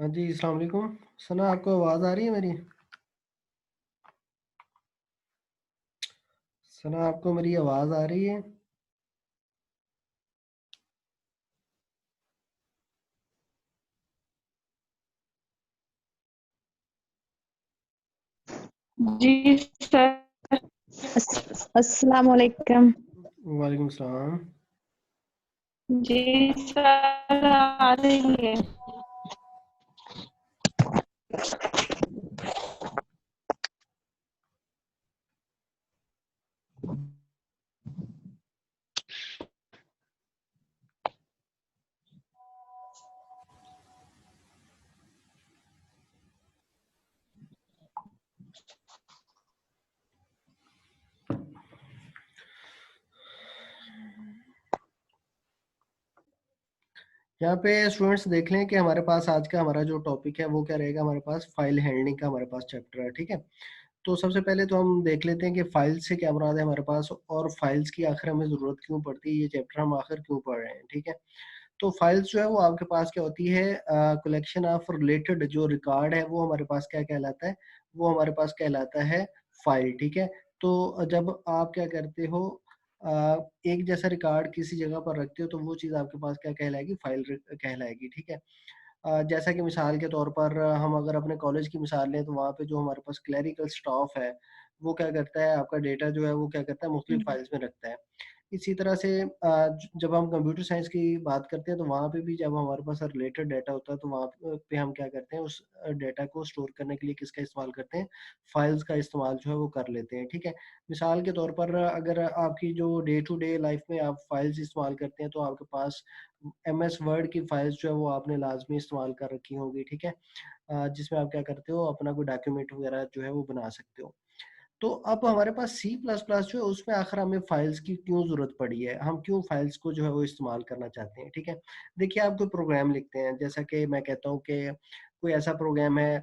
हाँ जी, अस्सलाम वालेकुम। सना आपको आवाज़ आ रही है मेरी? सना आपको मेरी आवाज़ आ रही है? जी सर। अस्सलाम वालेकुम। वालेकुम सलाम। जी सर, आ रही है। यहाँ पे स्टूडेंट्स देख लें कि हमारे पास आज का हमारा जो टॉपिक है वो क्या रहेगा। हमारे पास फाइल हैंडलिंग का हमारे पास चैप्टर है, ठीक है। तो सबसे पहले तो हम देख लेते हैं कि फाइल्स से क्या मुराद है हमारे पास, और फाइल्स की आखिर हमें ज़रूरत क्यों पड़ती है, ये चैप्टर हम आखिर क्यों पढ़ रहे हैं, ठीक है। तो फाइल्स जो है वो आपके पास क्या होती है, कलेक्शन ऑफ रिलेटेड जो रिकॉर्ड है वो हमारे पास क्या कहलाता है, वो हमारे पास कहलाता है फाइल, ठीक है। तो जब आप क्या करते हो, एक जैसा रिकॉर्ड किसी जगह पर रखते हो तो वो चीज़ आपके पास क्या कहलाएगी, फाइल कहलाएगी, ठीक है। जैसा कि मिसाल के तौर पर हम अगर अपने कॉलेज की मिसाल लें तो वहाँ पे जो हमारे पास क्लरिकल स्टाफ है वो क्या करता है, आपका डेटा जो है वो क्या करता है, मुख्तलिफ फाइल्स में रखता है। इसी तरह से जब हम कंप्यूटर साइंस की बात करते हैं तो वहाँ पे भी जब हमारे पास रिलेटेड डाटा होता है तो वहाँ पे हम क्या करते हैं, उस डाटा को स्टोर करने के लिए किसका इस्तेमाल करते हैं, फाइल्स का इस्तेमाल जो है वो कर लेते हैं, ठीक है। मिसाल के तौर पर अगर आपकी जो डे टू डे लाइफ में आप फाइल्स इस्तेमाल करते हैं तो आपके पास एमएस वर्ड की फाइल्स जो है वो आपने लाजमी इस्तेमाल कर रखी होंगी, ठीक है। जिसमें आप क्या करते हो, अपना कोई डॉक्यूमेंट वगैरह जो है वो बना सकते हो। तो अब हमारे पास सी प्लस प्लस जो है उसमें आखिर हमें फाइल्स की क्यों ज़रूरत पड़ी है, हम क्यों फाइल्स को जो है वो इस्तेमाल करना चाहते हैं, ठीक है। देखिए, आप कोई प्रोग्राम लिखते हैं, जैसा कि मैं कहता हूँ कि कोई ऐसा प्रोग्राम है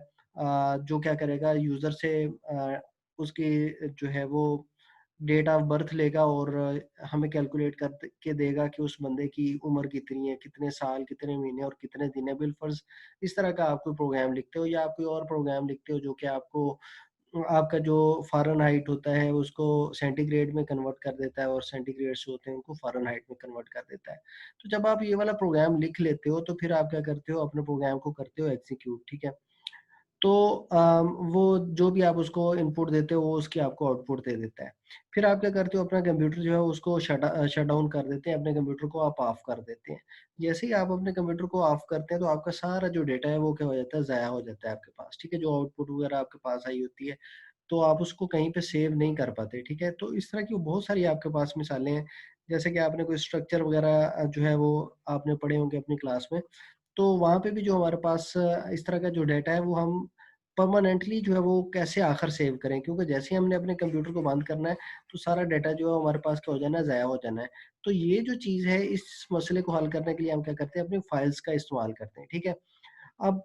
जो क्या करेगा, यूज़र से उसकी जो है वो डेट ऑफ बर्थ लेगा और हमें कैलकुलेट कर के देगा कि उस बंदे की उम्र कितनी है, कितने साल, कितने महीने और कितने दिन है। बिलफर्ज इस तरह का आप कोई प्रोग्राम लिखते हो, या आप कोई और प्रोग्राम लिखते हो जो कि आपको आपका जो फ़ारेनहाइट होता है उसको सेंटीग्रेड में कन्वर्ट कर देता है, और सेंटीग्रेड से होते हैं उनको फ़ारेनहाइट में कन्वर्ट कर देता है। तो जब आप ये वाला प्रोग्राम लिख लेते हो तो फिर आप क्या करते हो, अपने प्रोग्राम को करते हो एग्ज़ीक्यूट, ठीक है। तो वो जो भी आप उसको इनपुट देते हो वो उसकी आपको आउटपुट दे देता है। फिर आप क्या करते हो, अपना कंप्यूटर जो है उसको शट डाउन कर देते हैं, अपने कंप्यूटर को आप ऑफ कर देते हैं। जैसे ही आप अपने कंप्यूटर को ऑफ करते हैं तो आपका सारा जो डेटा है वो क्या हो जाता है, ज़ाया हो जाता है आपके पास, ठीक है। जो आउटपुट वगैरह आपके पास आई होती है तो आप उसको कहीं पे सेव नहीं कर पाते, ठीक है। तो इस तरह की बहुत सारी आपके पास मिसालें हैं। जैसे कि आपने कोई स्ट्रक्चर वगैरह जो है वो आपने पढ़े होंगे अपनी क्लास में। तो वहाँ पे भी जो हमारे पास इस तरह का जो डेटा है वो हम परमानेंटली जो है वो कैसे आखिर सेव करें, क्योंकि जैसे ही हमने अपने कंप्यूटर को बंद करना है तो सारा डाटा जो है हमारे पास क्या हो जाना है, ज़ाया हो जाना है। तो ये जो चीज़ है, इस मसले को हल करने के लिए हम क्या करते हैं, अपनी फाइल्स का इस्तेमाल करते हैं, ठीक है। अब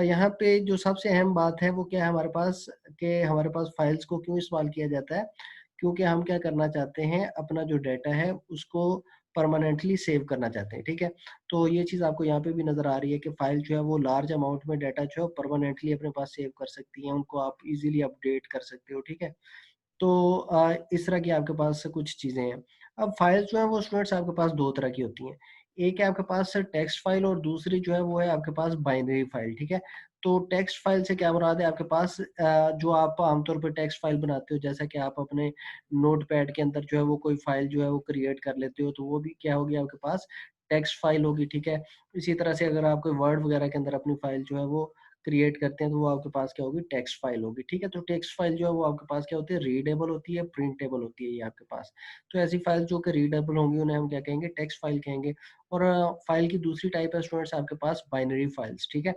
यहाँ पे जो सबसे अहम बात है वो क्या है हमारे पास, कि हमारे पास फाइल्स को क्यों इस्तेमाल किया जाता है, क्योंकि हम क्या करना चाहते हैं, अपना जो डाटा है उसको परमानेंटली सेव करना चाहते हैं, ठीक है। तो ये चीज़ आपको यहाँ पे भी नज़र आ रही है कि फाइल जो है वो लार्ज अमाउंट में डाटा जो है परमानेंटली अपने पास सेव कर सकती है, उनको आप इजीली अपडेट कर सकते हो, ठीक है। तो इस तरह की आपके पास कुछ चीज़ें हैं। अब फाइल्स जो हैं वो स्टूडेंट्स आपके पास 2 तरह की होती हैं। एक है आपके पास टेक्स्ट फाइल, और दूसरी जो है वो है आपके पास बाइनरी फाइल, ठीक है। तो टेक्स्ट फाइल से क्या मुराद है, आपके पास जो आप आमतौर पर टेक्स्ट फाइल बनाते हो, जैसा कि आप अपने नोटपैड के अंदर जो है वो कोई फाइल जो है वो क्रिएट कर लेते हो, तो वो भी क्या होगी आपके पास, टेक्स्ट फाइल होगी, ठीक है। इसी तरह से अगर आप कोई वर्ड वगैरह के अंदर अपनी फाइल जो है वो क्रिएट करते हैं तो वो आपके पास क्या होगी, टेक्स्ट फाइल होगी, ठीक है। तो टेक्स्ट फाइल जो है वो आपके पास क्या होती है, रीडेबल होती है, प्रिंटेबल होती है ये आपके पास। तो ऐसी फाइल जो कि रीडेबल होंगी उन्हें हम क्या कहेंगे, टेक्स्ट फाइल कहेंगे। और फाइल की दूसरी टाइप है स्टूडेंट्स आपके पास बाइनरी फाइल्स, ठीक है।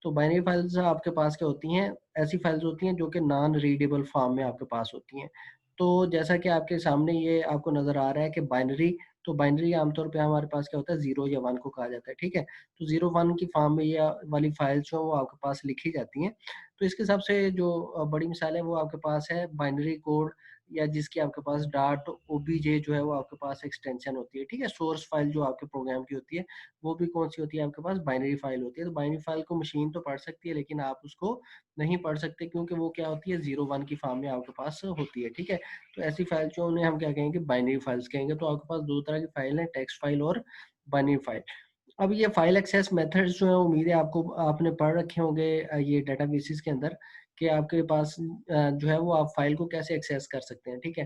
तो बाइनरी फाइल्स आपके पास क्या होती हैं, ऐसी फाइल्स होती हैं जो कि नॉन रीडेबल फॉर्म में आपके पास होती हैं। तो जैसा कि आपके सामने ये आपको नज़र आ रहा है कि बाइनरी, तो बाइनरी आमतौर पे हमारे पास क्या होता है, 0 या 1 को कहा जाता है, ठीक है। तो 0-1 की फॉर्म में ये वाली फाइल्स जो हैं वो आपके पास लिखी जाती हैं। तो इसके हिसाब से जो बड़ी मिसाल है वो आपके पास है बाइनरी कोड या जिसकी आपके पास डॉट ओबीजे जो है वो आपके पास एक्सटेंशन होती है, ठीक है। सोर्स फाइल जो आपके प्रोग्राम की होती है वो भी कौन सी होती है आपके पास, बाइनरी फाइल होती है। तो बाइनरी फाइल को मशीन तो पढ़ सकती है लेकिन आप उसको नहीं पढ़ सकते क्योंकि वो क्या होती है 0 1 की फॉर्म में आपके पास होती है, ठीक है। तो ऐसी फाइल जो उन्हें हम क्या कहेंगे, बाइनरी फाइल्स कहेंगे। तो आपके पास दो तरह की फाइल है, टेक्स्ट फाइल और बाइनरी फाइल। अब ये फाइल एक्सेस मेथड्स जो है उम्मीद है आपको आपने पढ़ रखे होंगे ये डेटाबेसेस के अंदर कि आपके पास जो है वो आप फाइल को कैसे एक्सेस कर सकते हैं, ठीक है।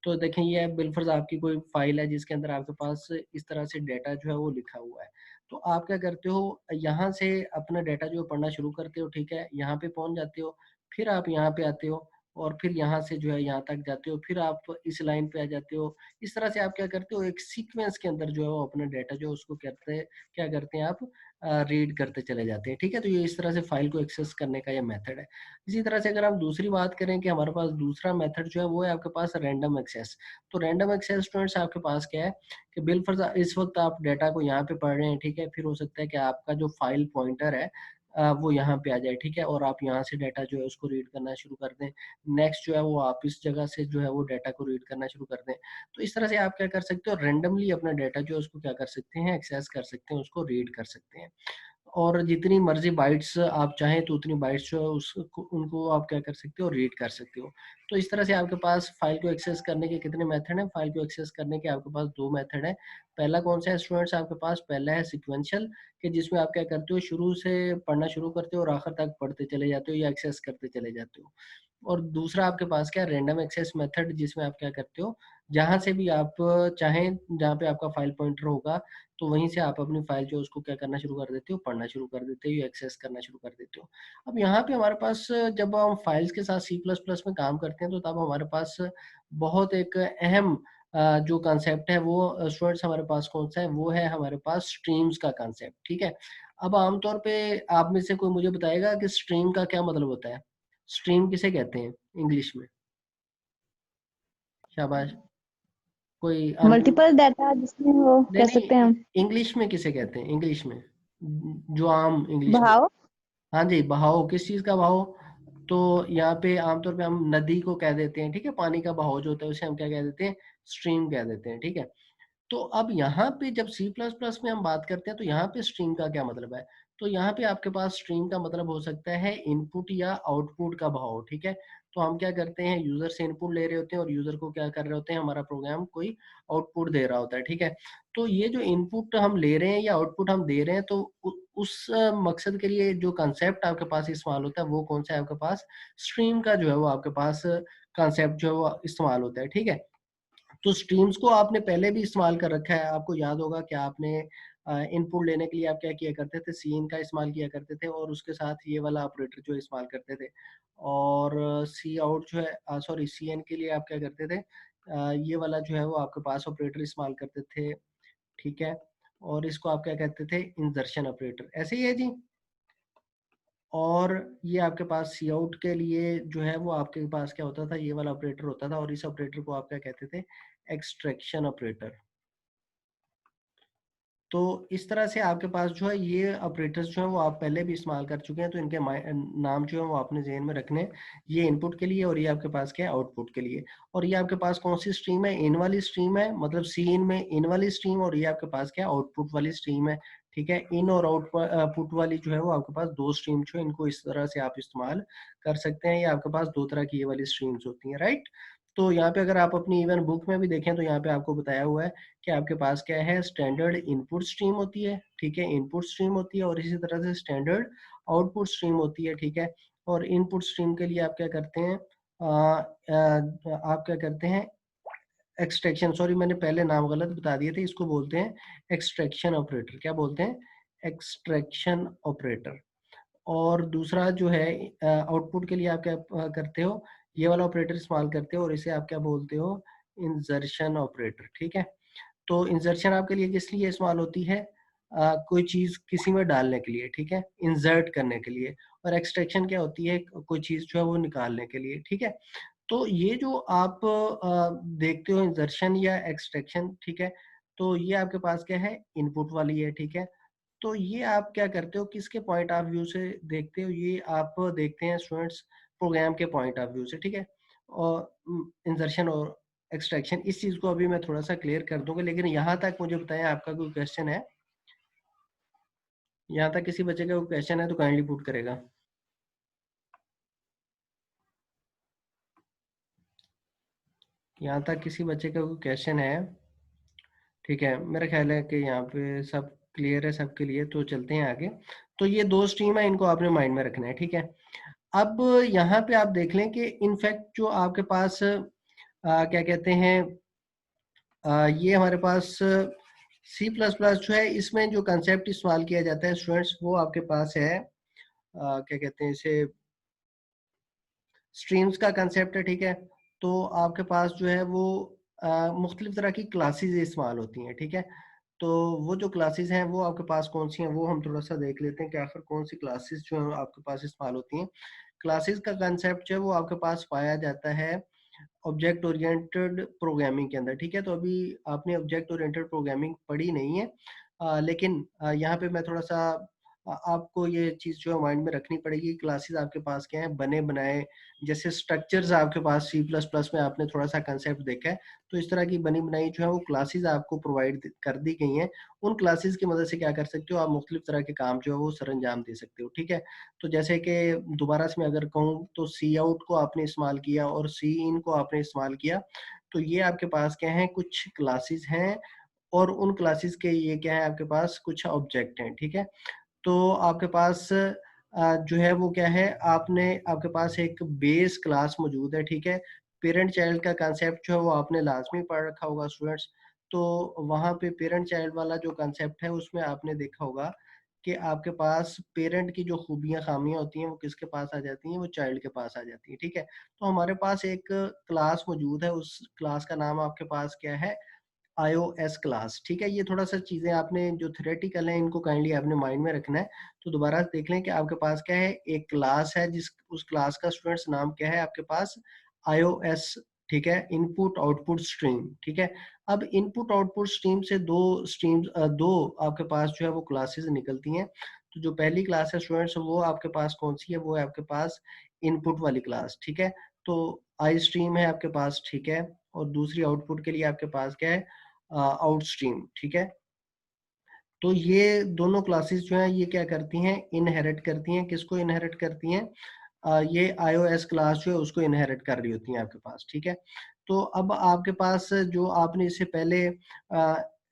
तो देखें ये बिलफर्ज आपकी कोई फाइल है जिसके अंदर आपके पास इस तरह से डेटा जो है वो लिखा हुआ है। तो आप क्या करते हो, यहाँ से अपना डेटा जो पढ़ना शुरू करते हो, ठीक है, यहाँ पे पहुंच जाते हो, फिर आप यहाँ पे आते हो और फिर यहाँ से जो है यहाँ तक जाते हो, फिर आप इस लाइन पे आ जाते हो। इस तरह से आप क्या करते हो, एक सीक्वेंस के अंदर जो है वो अपना डेटा जो है उसको करते हैं, क्या करते हैं आप, रीड करते चले जाते हैं, ठीक है। तो ये इस तरह से फाइल को एक्सेस करने का ये मेथड है। इसी तरह से अगर हम दूसरी बात करें कि हमारे पास दूसरा मेथड जो है वो है आपके पास रैंडम एक्सेस। तो रैंडम एक्सेस स्टूडेंट्स आपके पास क्या है कि बिलफर्ज इस वक्त आप डेटा को यहाँ पे पढ़ रहे हैं, ठीक है, फिर हो सकता है कि आपका जो फाइल पॉइंटर है वो यहाँ पे आ जाए, ठीक है, और आप यहाँ से डेटा जो है उसको रीड करना शुरू कर दें। नेक्स्ट जो है वो आप इस जगह से जो है वो डेटा को रीड करना शुरू कर दें। तो इस तरह से आप क्या कर सकते हो, रैंडमली अपना डेटा जो है उसको क्या कर सकते हैं, एक्सेस कर सकते हैं, उसको रीड कर सकते हैं। और जितनी मर्जी बाइट्स आप चाहें तो उतनी बाइट्स जो है उसको उनको आप क्या कर सकते हो, रीड कर सकते हो। तो इस तरह से आपके पास फाइल को एक्सेस करने के कितने मेथड हैं, फाइल को एक्सेस करने के आपके पास दो मेथड हैं। पहला कौन सा है स्टूडेंट्स आपके पास, पहला है सिक्वेंशियल, कि जिसमें आप क्या करते हो, शुरू से पढ़ना शुरू करते हो और आखिर तक पढ़ते चले जाते हो या एक्सेस करते चले जाते हो। और दूसरा आपके पास क्या, रैंडम एक्सेस मेथड, जिसमें आप क्या करते हो, जहां से भी आप चाहें, जहां पे आपका फाइल पॉइंटर होगा तो वहीं से आप अपनी फाइल जो है उसको क्या करना शुरू कर देते हो, पढ़ना शुरू कर देते हो या एक्सेस करना शुरू कर देते हो। अब यहाँ पे हमारे पास जब हम फाइल्स के साथ सी प्लस प्लस में काम करते हैं तो तब हमारे पास बहुत एक अहम जो कंसेप्ट है वो स्टूडेंट्स हमारे पास कौन सा है, वो है हमारे पास स्ट्रीम्स का कंसेप्ट, ठीक है। अब आमतौर पे आप में से कोई मुझे बताएगा कि स्ट्रीम का क्या मतलब होता है, स्ट्रीम किसे कहते हैं इंग्लिश में? शाबाश, कोई आंसर? मल्टीपल डाटा जिसमें वो नहीं कह सकते हैं नहीं, हम। इंग्लिश में किसे कहते हैं, इंग्लिश में, जो आम इंग्लिश में। भाव। हाँ जी, बहाव, किस चीज का बहाव? तो यहाँ पे आमतौर पे हम नदी को कह देते हैं, ठीक है, पानी का बहाव जो होता है उसे हम क्या कह देते हैं, स्ट्रीम कह देते हैं, ठीक है। तो अब यहाँ पे जब सी प्लस प्लस में हम बात करते हैं तो यहाँ पे स्ट्रीम का क्या मतलब है, तो यहाँ पे आपके पास स्ट्रीम का मतलब हो सकता है इनपुट या आउटपुट का भाव, ठीक है। तो हम क्या करते हैं, यूजर से इनपुट ले रहे होते हैं और यूजर को क्या कर रहे होते हैं, हमारा प्रोग्राम कोई आउटपुट दे रहा होता है, ठीक है। तो ये जो इनपुट हम ले रहे हैं या आउटपुट हम दे रहे हैं तो उस मकसद के लिए जो कंसेप्ट आपके पास इस्तेमाल होता है वो कौन सा है आपके पास, स्ट्रीम का जो है वो आपके पास कंसेप्ट जो है वो इस्तेमाल होता है, ठीक है। तो स्ट्रीम्स को आपने पहले भी इस्तेमाल कर रखा है, आपको याद होगा कि आपने इनपुट लेने के लिए आप क्या किया करते थे, सी इन का इस्तेमाल किया करते थे और उसके साथ ये वाला ऑपरेटर जो इस्तेमाल करते थे। और सी आउट जो है, सॉरी, सी एन के लिए आप क्या करते थे, ये वाला जो है वो आपके पास ऑपरेटर इस्तेमाल करते थे, ठीक है। और इसको आप क्या कहते थे, इंजर्शन ऑपरेटर, ऐसे ही है जी। और ये आपके पास सी आउट के लिए जो है वो आपके पास क्या होता था, ये वाला ऑपरेटर होता था और इस ऑपरेटर को आप क्या कहते थे, एक्सट्रैक्शन ऑपरेटर। तो इस तरह से आपके पास जो है ये ऑपरेटर्स जो है वो आप पहले भी इस्तेमाल कर चुके हैं, तो इनके नाम जो है वो आपने ज़हन में रखने हैं। ये इनपुट के लिए और ये आपके पास क्या है, आउटपुट के लिए। और ये आपके पास कौन सी स्ट्रीम है, इन वाली स्ट्रीम है, मतलब सी इन में इन वाली स्ट्रीम, और ये आपके पास क्या है, आउटपुट वाली स्ट्रीम है, ठीक है। इन और आउटपुट वाली जो है वो आपके पास दो स्ट्रीम जो है, इनको इस तरह से आप इस्तेमाल कर सकते हैं। ये आपके पास दो तरह की ये वाली स्ट्रीम्स होती हैं, राइट। तो यहाँ पे अगर आप अपनी इवन बुक में भी देखें तो यहाँ पे आपको बताया हुआ है कि आपके पास क्या है, स्टैंडर्ड इनपुट स्ट्रीम होती है, ठीक है, इनपुट स्ट्रीम होती है, और इसी तरह से स्टैंडर्ड आउटपुट स्ट्रीम होती है, ठीक है। और इनपुट स्ट्रीम के लिए आप क्या करते हैं, आप क्या करते हैं, एक्सट्रैक्शन, सॉरी मैंने पहले नाम गलत बता दिए थे, इसको बोलते हैं एक्सट्रैक्शन ऑपरेटर। क्या बोलते हैं, एक्सट्रैक्शन ऑपरेटर। और दूसरा जो है आउटपुट के लिए आप क्या करते हो, ये वाला ऑपरेटर इस्तेमाल करते हो और इसे आप क्या बोलते हो, इंजर्शन ऑपरेटर, ठीक है। तो इंसर्शन आपके लिए किस लिए इस्तेमाल होती है, कोई चीज किसी में डालने के लिए, ठीक है, इंसर्ट करने के लिए। और एक्सट्रैक्शन क्या होती है, कोई चीज जो है वो निकालने के लिए, ठीक है। तो ये जो आप देखते हो इंसर्शन या एक्सट्रैक्शन, ठीक है, तो ये आपके पास क्या है, इनपुट वाली है, ठीक है। तो ये आप क्या करते हो, किसके पॉइंट ऑफ व्यू से देखते हो, ये आप देखते हैं स्टूडेंट्स प्रोग्राम के पॉइंट ऑफ व्यू से, ठीक है। और इंसर्शन और एक्सट्रैक्शन, इस चीज को अभी मैं थोड़ा सा क्लियर कर दूंगा, लेकिन यहाँ तक मुझे बताएं आपका कोई क्वेश्चन है? यहाँ तक किसी बच्चे का कोई क्वेश्चन है तो काइंडली पुट करेगा। यहाँ तक किसी बच्चे का कोई क्वेश्चन है? ठीक है, मेरा ख्याल है कि यहाँ पे सब क्लियर है सबके लिए, तो चलते हैं आगे। तो ये दो स्ट्रीम है, इनको आपने माइंड में रखना है, ठीक है। अब यहाँ पे आप देख लें कि इनफैक्ट जो आपके पास क्या कहते हैं, ये हमारे पास सी प्लस प्लस जो है, इसमें जो कंसेप्ट इस्तेमाल किया जाता है स्टूडेंट्स, वो आपके पास है क्या कहते हैं इसे, स्ट्रीम्स का कंसेप्ट है, ठीक है। तो आपके पास जो है वो मुख्तलिफ तरह की क्लासेस इस्तेमाल होती हैं, ठीक है। तो वो जो क्लासेस हैं वो आपके पास कौन सी हैं, वो हम थोड़ा सा देख लेते हैं कि आखिर कौन सी क्लासेस जो है आपके पास इस्तेमाल होती हैं। क्लासेस का कंसेप्ट जो है वो आपके पास पाया जाता है ऑब्जेक्ट ओरिएंटेड प्रोग्रामिंग के अंदर, ठीक है। तो अभी आपने ऑब्जेक्ट ओरिएंटेड प्रोग्रामिंग पढ़ी नहीं है, लेकिन यहाँ पे मैं थोड़ा सा आपको ये चीज़ जो है माइंड में रखनी पड़ेगी। क्लासेस आपके पास क्या है, बने बनाए, जैसे स्ट्रक्चर्स आपके पास सी प्लस प्लस में आपने थोड़ा सा कंसेप्ट देखा है, तो इस तरह की बनी बनाई जो है वो क्लासेस आपको प्रोवाइड कर दी गई हैं। उन क्लासेस की मदद से क्या कर सकते हो आप, मुख्तलिफ तरह के काम जो है वो सर अंजाम दे सकते हो, ठीक है। तो जैसे कि दोबारा से मैं अगर कहूँ तो सी आउट को आपने इस्तेमाल किया और सी इन को आपने इस्तेमाल किया, तो ये आपके पास क्या है, कुछ क्लासेस हैं, और उन क्लासेस के ये क्या है, आपके पास कुछ ऑब्जेक्ट हैं, ठीक है। तो आपके पास जो है वो क्या है, आपने आपके पास एक बेस क्लास मौजूद है, ठीक है। पेरेंट चाइल्ड का कंसेप्ट जो है वो आपने लाजमी पढ़ रखा होगा स्टूडेंट्स। तो वहाँ पे पेरेंट चाइल्ड वाला जो कंसेप्ट है उसमें आपने देखा होगा कि आपके पास पेरेंट की जो खूबियाँ खामियाँ होती हैं वो किसके पास आ जाती हैं, वो चाइल्ड के पास आ जाती हैं, ठीक है। तो हमारे पास एक क्लास मौजूद है, उस क्लास का नाम आपके पास क्या है, iOS क्लास, ठीक है। ये थोड़ा सा चीजें आपने जो थ्योरेटिकल है इनको काइंडली आपने माइंड में रखना है। तो दोबारा देख लें कि आपके पास क्या है, एक क्लास है, जिस उस क्लास का स्टूडेंट्स नाम क्या है आपके पास, iOS, ठीक है। इनपुट आउटपुट स्ट्रीम, ठीक है। अब इनपुट आउटपुट स्ट्रीम से दो स्ट्रीम्स, दो आपके पास जो है वो क्लासेस निकलती हैं। तो जो पहली क्लास है स्टूडेंट्स वो आपके पास कौन सी है, वो है आपके पास इनपुट वाली क्लास, ठीक है। तो आई स्ट्रीम है आपके पास, ठीक है। और दूसरी आउटपुट के लिए आपके पास क्या है, आउटस्ट्रीम, ठीक है। तो ये दोनों क्लासेस जो हैं ये क्या करती हैं, इनहेरिट करती हैं, किसको इनहेरिट करती हैं, ये iOS क्लास जो है उसको इनहेरिट कर रही होती हैं आपके पास, ठीक है। तो अब आपके पास जो आपने इससे पहले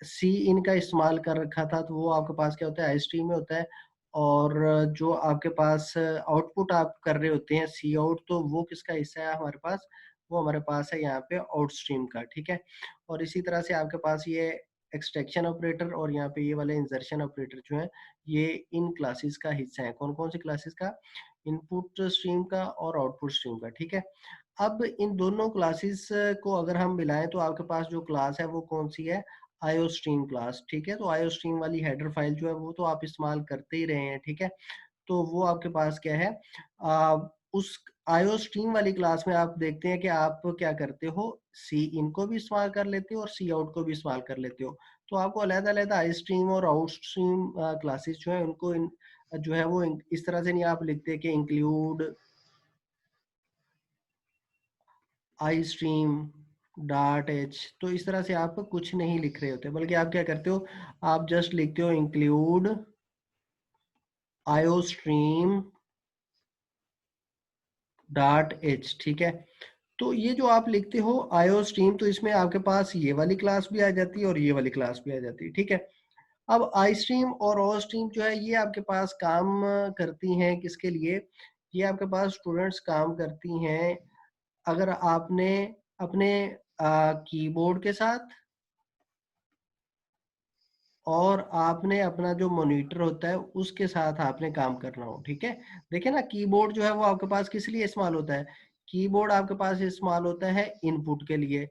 सी इन का इस्तेमाल कर रखा था, तो वो आपके पास क्या होता है, आई स्ट्रीम में होता है। और जो आपके पास आउटपुट आप कर रहे होते हैं सी आउट, तो वो किसका हिस्सा है हमारे पास, वो हमारे पास है यहाँ पे आउट स्ट्रीम का, ठीक है। और इसी तरह से आपके पास ये एक्सट्रैक्शन ऑपरेटर और यहाँ पे ये वाले इंसर्शन ऑपरेटर जो है, ये इन क्लासेस का हिस्सा है। कौन कौन सी क्लासेस का, इनपुट स्ट्रीम का और आउटपुट स्ट्रीम का, ठीक है। अब इन दोनों क्लासेस को अगर हम मिलाएं तो आपके पास जो क्लास है वो कौन सी है, आईओ स्ट्रीम क्लास, ठीक है। तो आईओ स्ट्रीम वाली हेडर फाइल जो है वो तो आप इस्तेमाल करते ही रहे हैं, ठीक है। तो वो आपके पास क्या है, उस आईओ स्ट्रीम वाली क्लास में आप देखते हैं कि आप क्या करते हो, सी इन को भी इस्तेमाल कर लेते हो और सी आउट को भी इस्तेमाल कर लेते हो। तो आपको अलग-अलग आई स्ट्रीम और आउट स्ट्रीम क्लासेस जो है उनको जो है वो इस तरह से नहीं आप लिखते कि include I stream dot H, तो इस तरह से आप कुछ नहीं लिख रहे होते, बल्कि आप क्या करते हो, आप जस्ट लिखते हो include IO stream dot H, ठीक है। तो ये जो आप लिखते हो आईओ स्ट्रीम, तो इसमें आपके पास ये वाली क्लास भी आ जाती है और ये वाली क्लास भी आ जाती है, ठीक है। अब आई स्ट्रीम और ओ स्ट्रीम जो है ये आपके पास काम करती हैं किसके लिए, ये आपके पास स्टूडेंट्स काम करती हैं अगर आपने अपने कीबोर्ड के साथ और आपने अपना जो मॉनिटर होता है उसके साथ आपने काम करना हो, ठीक है। देखिए ना, कीबोर्ड जो है वो आपके पास किस लिए इस्तेमाल होता है, कीबोर्ड आपके पास इस्तेमाल होता है इनपुट के लिए,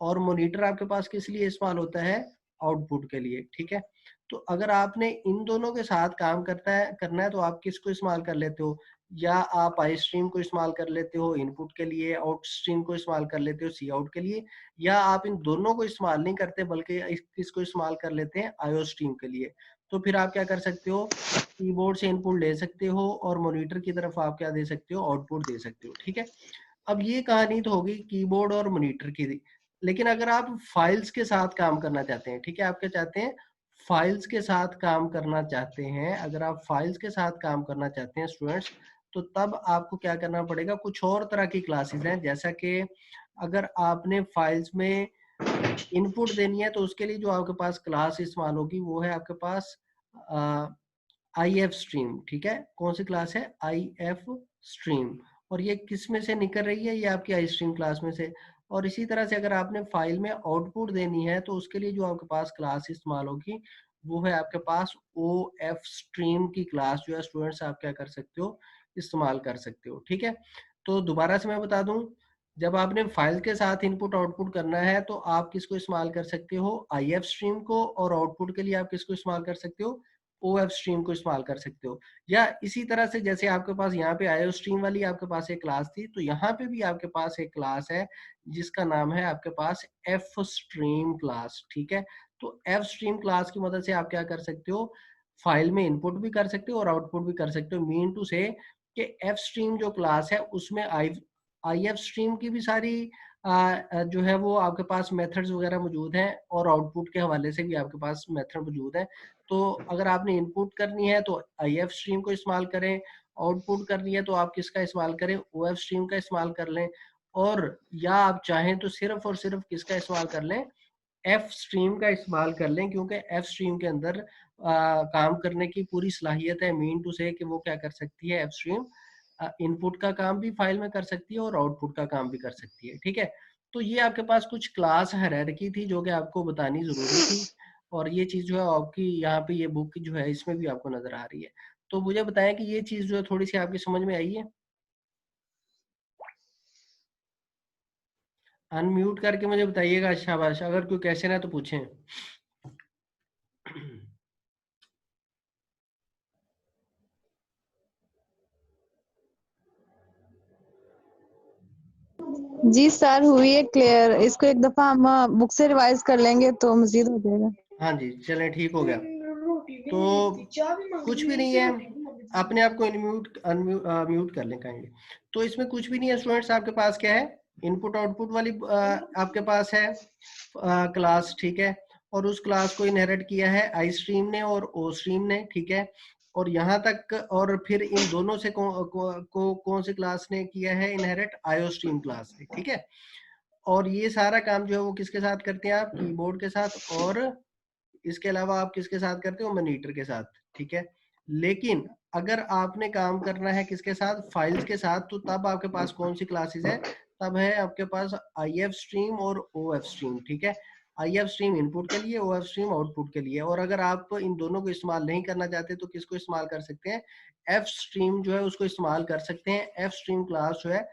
और मॉनिटर आपके पास किस लिए इस्तेमाल होता है, आउटपुट के लिए, ठीक है। तो अगर आपने इन दोनों के साथ काम करना है तो आप किसको इस्तेमाल कर लेते हो, या आप आई स्ट्रीम को इस्तेमाल कर लेते हो इनपुट के लिए, आउट स्ट्रीम को इस्तेमाल कर लेते हो सी आउट के लिए, या आप इन दोनों को इस्तेमाल नहीं करते बल्कि इसको इस्तेमाल कर लेते हैं आईओ स्ट्रीम के लिए। तो फिर आप क्या कर सकते हो, कीबोर्ड से इनपुट ले सकते हो और मॉनिटर की तरफ आप क्या दे सकते हो, आउटपुट दे सकते हो, ठीक है। अब ये कहानी तो होगी कीबोर्ड और मॉनिटर की, लेकिन अगर आप फाइल्स के साथ काम करना चाहते हैं, ठीक है, आप क्या चाहते हैं, फाइल्स के साथ काम करना चाहते हैं, अगर आप फाइल्स के साथ काम करना चाहते हैं स्टूडेंट्स, तो तब आपको क्या करना पड़ेगा, कुछ और तरह की क्लासेस हैं, जैसा कि अगर आपने फाइल्स में इनपुट देनी है तो उसके लिए जो आपके पास क्लास इस्तेमाल होगी वो है आपके पास आई एफ स्ट्रीम, ठीक है, कौन सी क्लास है, आई एफ स्ट्रीम, और ये किस में से निकल रही है, ये आपकी आई स्ट्रीम क्लास में से। और इसी तरह से अगर आपने फाइल में आउटपुट देनी है तो उसके लिए जो आपके पास क्लास इस्तेमाल होगी वो है आपके पास ओ एफ स्ट्रीम की क्लास, जो है स्टूडेंट्स आप क्या कर सकते हो, इस्तेमाल कर सकते हो, ठीक है। तो दोबारा से मैं बता दूं, जब आपने फाइल के साथ इनपुट आउटपुट करना है तो आप किसको इस्तेमाल कर सकते हो, आई एफ स्ट्रीम को, और आउटपुट के लिए आप किसको इस्तेमाल कर सकते हो, ओ एफ स्ट्रीम को इस्तेमाल कर सकते हो। या इसी तरह से जैसे आपके पास यहाँ पे आईओ स्ट्रीम वाली आपके पास एक क्लास थी, तो यहाँ पे भी आपके पास एक क्लास है जिसका नाम है आपके पास एफ स्ट्रीम क्लास, ठीक है। तो एफ स्ट्रीम क्लास की मदद से आप क्या कर सकते हो, फाइल में इनपुट भी कर सकते हो और आउटपुट भी कर सकते हो। मीन टू से कि एफ स्ट्रीम जो क्लास है उसमें आई एफ स्ट्रीम की भी सारी जो है वो आपके पास मेथड्स वगैरह मौजूद हैं, और आउटपुट के हवाले से भी आपके पास मेथड मौजूद है। तो अगर आपने इनपुट करनी है तो आई एफ स्ट्रीम को इस्तेमाल करें, आउटपुट करनी है तो आप किसका इस्तेमाल करें, ओ एफ स्ट्रीम का इस्तेमाल कर लें, और या आप चाहें तो सिर्फ और सिर्फ किसका इस्तेमाल कर लें, एफ स्ट्रीम का इस्तेमाल कर लें, क्योंकि एफ स्ट्रीम के अंदर काम करने की पूरी सलाहियत है। मीन टू से कि वो क्या कर सकती है, एफ स्ट्रीम इनपुट का काम भी फाइल में कर सकती है और आउटपुट का काम भी कर सकती है, ठीक है। तो ये आपके पास कुछ क्लास हायरार्की थी जो कि आपको बतानी जरूरी थी, और ये चीज जो है आपकी यहाँ पे ये बुक जो है इसमें भी आपको नजर आ रही है। तो मुझे बताएं कि ये चीज जो है थोड़ी सी आपकी समझ में आई है। अनम्यूट करके मुझे बताइएगा, शाबाश, अगर कोई क्वेश्चन है तो पूछें। जी सर, हुई है क्लियर। इसको एक दफा हम बुक से रिवाइज कर लेंगे तो मजीद हो जाएगा। हाँ जी, चलें, ठीक हो गया। तो कुछ भी नहीं है, अपने आप को इनम्यूट म्यूट कर लें काइंडली। तो इसमें कुछ भी नहीं है स्टूडेंट्स, आपके पास क्या है, इनपुट आउटपुट वाली आपके पास है क्लास, ठीक है, और उस क्लास को इनहेरिट किया है आई स्ट्रीम ने और ओ स्ट्रीम ने, ठीक है। और यहाँ तक, और फिर इन दोनों से कौन सी क्लास ने किया है इनहेरिट, आईओ स्ट्रीम क्लास ने, ठीक है। और ये सारा काम जो है वो किसके साथ करते हैं आप, कीबोर्ड के साथ, और इसके अलावा आप किसके साथ करते हो, मॉनिटर के साथ, ठीक है। लेकिन अगर आपने काम करना है किसके साथ, फाइल्स के साथ, तो तब आपके पास कौन सी क्लासेस है, तब है आपके पास आई एफ स्ट्रीम और ओ एफ स्ट्रीम, ठीक है। आई एफ स्ट्रीम इनपुट के लिए, ओ एफ स्ट्रीम आउटपुट के लिए। और अगर आप इन दोनों को इस्तेमाल नहीं करना चाहते तो किसको इस्तेमाल कर सकते हैं, एफ स्ट्रीम जो है उसको इस्तेमाल कर सकते हैं। एफ स्ट्रीम क्लास जो है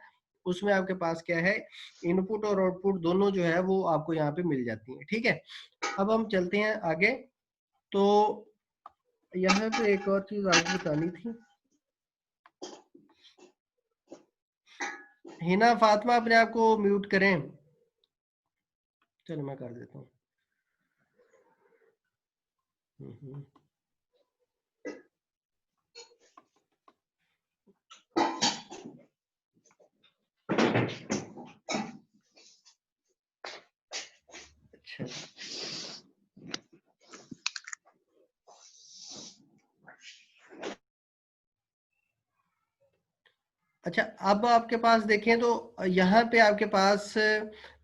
उसमें आपके पास क्या है, इनपुट और आउटपुट दोनों जो है वो आपको यहाँ पे मिल जाती है, ठीक है। अब हम चलते हैं आगे। तो यहाँ पे एक और चीज आपको बतानी थी, हिना फातिमा अपने आप को म्यूट करें, चलो मैं कर देता हूँ। हम्म। अच्छा जी, अच्छा, अब आपके पास देखें तो यहाँ पे आपके पास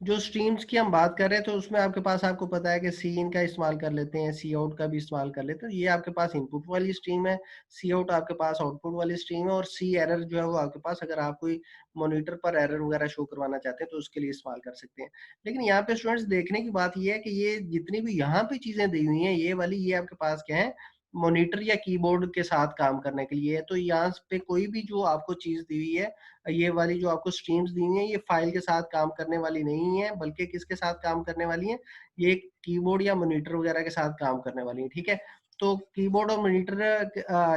जो स्ट्रीम्स की हम बात कर रहे हैं तो उसमें आपके पास, आपको पता है कि सी इन का इस्तेमाल कर लेते हैं, सी आउट का भी इस्तेमाल कर लेते हैं। ये आपके पास इनपुट वाली स्ट्रीम है, सी आउट आपके पास आउटपुट वाली स्ट्रीम है, और सी एरर जो है वो आपके पास, अगर आप कोई मॉनिटर पर एरर वगैरह शो करवाना चाहते हैं तो उसके लिए इस्तेमाल कर सकते हैं। लेकिन यहाँ पे स्टूडेंट्स देखने की बात ये है कि ये जितनी भी यहाँ पे चीजें दी हुई हैं, ये वाली, ये आपके पास क्या है, मॉनिटर या कीबोर्ड के साथ काम करने के लिए है। तो यहाँ पे कोई भी जो आपको चीज दी हुई है, ये वाली जो आपको स्ट्रीम्स दी हुई है, ये फाइल के साथ काम करने वाली नहीं है, बल्कि किसके साथ काम करने वाली है, ये कीबोर्ड या मॉनिटर वगैरह के साथ काम करने वाली है, ठीक है। तो कीबोर्ड और मॉनिटर,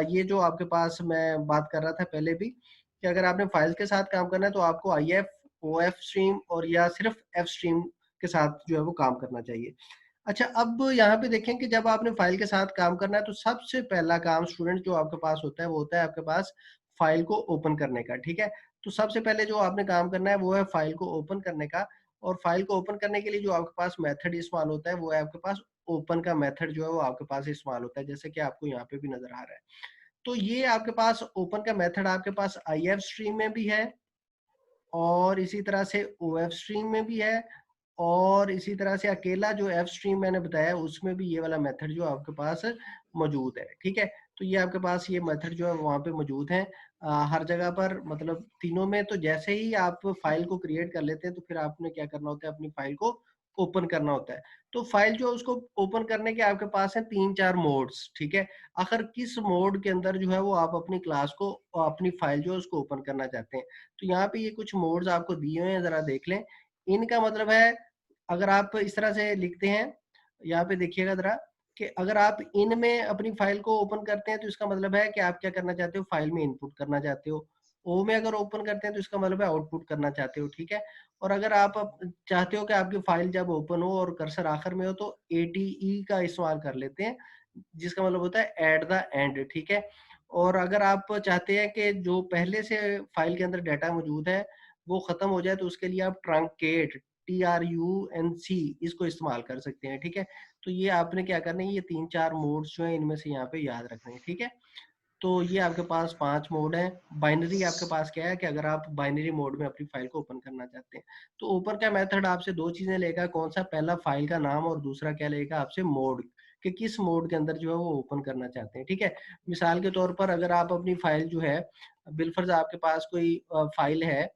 ये जो आपके पास मैं बात कर रहा था पहले भी, कि अगर आपने फाइल्स के साथ काम करना है तो आपको I F, O F stream और या सिर्फ एफ स्ट्रीम के साथ जो है वो काम करना चाहिए। अच्छा, अब यहाँ पे देखें कि जब आपने फाइल के साथ काम करना है तो सबसे पहला काम स्टूडेंट जो आपके पास होता है वो होता है आपके पास फाइल को ओपन करने का, ठीक है। तो सबसे पहले जो आपने काम करना है वो है फाइल को ओपन करने का, और फाइल को ओपन करने के लिए जो आपके पास मेथड इस्तेमाल होता है वो है आपके पास ओपन का मेथड जो है वो आपके पास इस्तेमाल होता है, जैसे कि आपको यहाँ पे भी नजर आ रहा है। तो ये आपके पास ओपन का मेथड आपके पास IF स्ट्रीम में भी है, और इसी तरह से OF स्ट्रीम में भी है, और इसी तरह से अकेला जो F स्ट्रीम मैंने बताया उसमें भी ये वाला मेथड जो आपके पास मौजूद है। ठीक है, तो ये आपके पास ये मेथड जो है वहाँ पे मौजूद है हर जगह पर, मतलब तीनों में। तो जैसे ही आप फाइल को क्रिएट कर लेते हैं तो फिर आपने क्या करना होता है, अपनी फाइल को ओपन करना होता है। तो फाइल जो है उसको ओपन करने के आपके पास है 3-4 मोड्स। ठीक है, आखिर किस मोड के अंदर जो है वो आप अपनी क्लास को, अपनी फाइल जो है उसको ओपन करना चाहते हैं। तो यहाँ पे ये कुछ मोड्स आपको दिए हुए हैं, जरा देख लें। इनका मतलब है, अगर आप इस तरह से लिखते हैं, यहाँ पे देखिएगा जरा, कि अगर आप इनमें अपनी फाइल को ओपन करते हैं तो इसका मतलब है कि आप क्या करना चाहते हो, फाइल में इनपुट करना चाहते हो। ओ में अगर ओपन करते हैं तो इसका मतलब है आउटपुट करना चाहते हो। ठीक है, और अगर आप चाहते हो कि आपकी फाइल जब ओपन हो और कर्सर आखिर में हो तो ATE का इस्तेमाल कर लेते हैं, जिसका मतलब होता है एट द एंड। ठीक है, और अगर आप चाहते हैं कि जो पहले से फाइल के अंदर डाटा मौजूद है वो खत्म हो जाए तो उसके लिए आप ट्रंकेट, TRUNC इसको इस्तेमाल कर सकते हैं। ठीक है, तो ये आपने क्या करना है, ये 3-4 मोड्स जो है इनमें से यहाँ पे याद रखने हैं। ठीक है, तो ये आपके पास 5 मोड हैं। बाइनरी आपके पास क्या है कि अगर आप बाइनरी मोड में अपनी फाइल को ओपन करना चाहते हैं तो ओपन का मेथड आपसे दो चीजें लेगा, कौन सा, पहला फाइल का नाम और दूसरा क्या लेगा आपसे, मोड, कि किस मोड के अंदर जो है वो ओपन करना चाहते हैं। ठीक है, मिसाल के तौर पर अगर आप अपनी फाइल जो है, बिलफर्ज आपके पास कोई फाइल है,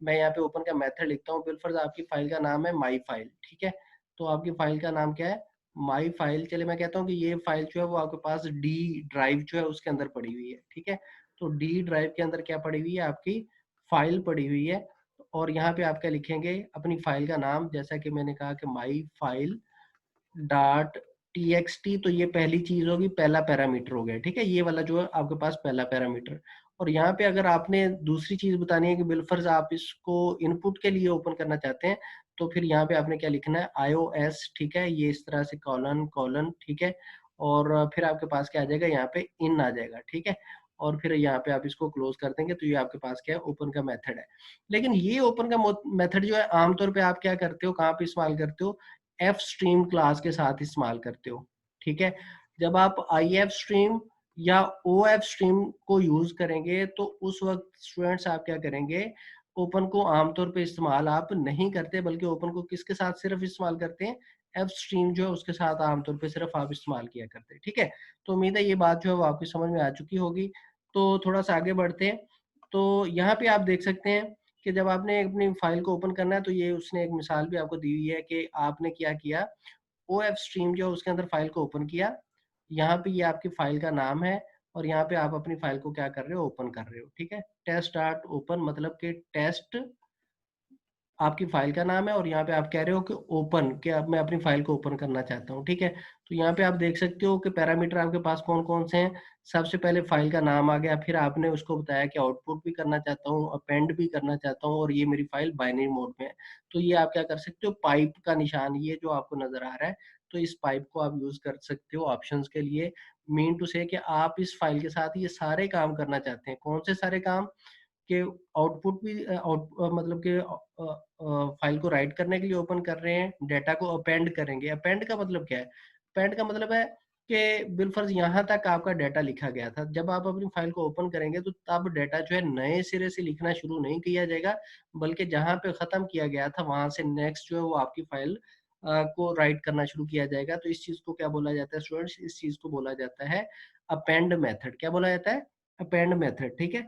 मैं यहाँ पे ओपन का मेथड लिखता हूँ, बिलफर्ज आपकी फाइल का नाम है माई फाइल। ठीक है, तो आपकी फाइल का नाम क्या है, माई फाइल। चले मैं कहता हूँ कि ये फाइल जो है वो आपके पास डी ड्राइव जो है उसके अंदर पड़ी हुई है। ठीक है, तो डी ड्राइव के अंदर क्या पड़ी हुई है, आपकी फाइल पड़ी हुई है। और यहाँ पे आप क्या लिखेंगे, अपनी फाइल का नाम, जैसा कि मैंने कहा कि माई फाइल डॉट TXT, तो ये पहली चीज होगी, पहला पैरामीटर हो गया। ठीक है, ये वाला जो है आपके पास पहला पैरामीटर। और यहाँ पे अगर आपने दूसरी चीज बतानी है कि बिलफर्ज आप इसको इनपुट के लिए ओपन करना चाहते हैं, तो फिर यहाँ पे आपने क्या लिखना है, iOS। ठीक है, ये इस तरह से कॉलन कॉलन। ठीक है, और फिर आपके पास क्या आ जाएगा, यहाँ पे इन आ जाएगा। ठीक है, और फिर यहाँ पे आप इसको क्लोज कर देंगे तो ये आपके पास क्या है, ओपन का मेथड है। लेकिन ये ओपन का मेथड जो है आमतौर पे आप क्या करते हो, कहाँ पे इस्तेमाल करते हो, एफ स्ट्रीम क्लास के साथ इस्तेमाल करते हो। ठीक है, जब आप IF स्ट्रीम या OF स्ट्रीम को यूज करेंगे तो उस वक्त स्टूडेंट्स आप क्या करेंगे, ओपन को आमतौर पे इस्तेमाल आप नहीं करते, बल्कि ओपन को किसके साथ सिर्फ इस्तेमाल करते हैं, एफ स्ट्रीम जो है उसके साथ आमतौर पे सिर्फ आप इस्तेमाल किया करते हैं। ठीक है, तो उम्मीद है ये बात जो है वो आपकी समझ में आ चुकी होगी। तो थोड़ा सा आगे बढ़ते हैं। तो यहाँ पे आप देख सकते हैं कि जब आपने अपनी फाइल को ओपन करना है तो ये उसने एक मिसाल भी आपको दी हुई है कि आपने क्या किया, OF स्ट्रीम जो है उसके अंदर फाइल को ओपन किया। यहाँ पे ये आपकी फाइल का नाम है, और यहाँ पे आप अपनी फाइल को क्या कर रहे हो, ओपन कर रहे हो। ठीक है, टेस्ट डॉट ओपन, मतलब कि टेस्ट आपकी फाइल का नाम है, और यहाँ पे आप कह रहे हो कि ओपन, कि अब मैं अपनी फाइल को ओपन करना चाहता हूँ। ठीक है, तो यहाँ पे आप देख सकते हो कि पैरामीटर आपके पास कौन कौन से हैं। सबसे पहले फाइल का नाम आ गया, फिर आपने उसको बताया कि आउटपुट भी करना चाहता हूँ, अपेंड भी करना चाहता हूँ, और ये मेरी फाइल बाइनरी मोड में है। तो ये आप क्या कर सकते हो, पाइप का निशान ये जो आपको नजर आ रहा है, तो इस पाइप को आप यूज कर सकते हो ऑप्शंस के लिए। मीन टू से कि आप इस फाइल के साथ ये सारे काम करना चाहते हैं। कौन से सारे काम, कि आउटपुट भी मतलब कि फाइल को राइट करने के लिए ओपन कर रहे हैं, डेटा को अपेंड करेंगे। अपेंड का मतलब क्या है, अपेंड का मतलब है कि बिलफर्ज यहाँ तक आपका डाटा लिखा गया था, जब आप अपनी फाइल को ओपन करेंगे तो तब डाटा जो है नए सिरे से लिखना शुरू नहीं किया जाएगा, बल्कि जहाँ पे खत्म किया गया था वहां से नेक्स्ट जो है वो आपकी फाइल को राइट करना शुरू किया जाएगा। तो इस चीज को क्या बोला जाता है स्टूडेंट्स, इस चीज को बोला जाता है अपेंड मेथड। क्या बोला जाता है, अपेंड मेथड। ठीक है,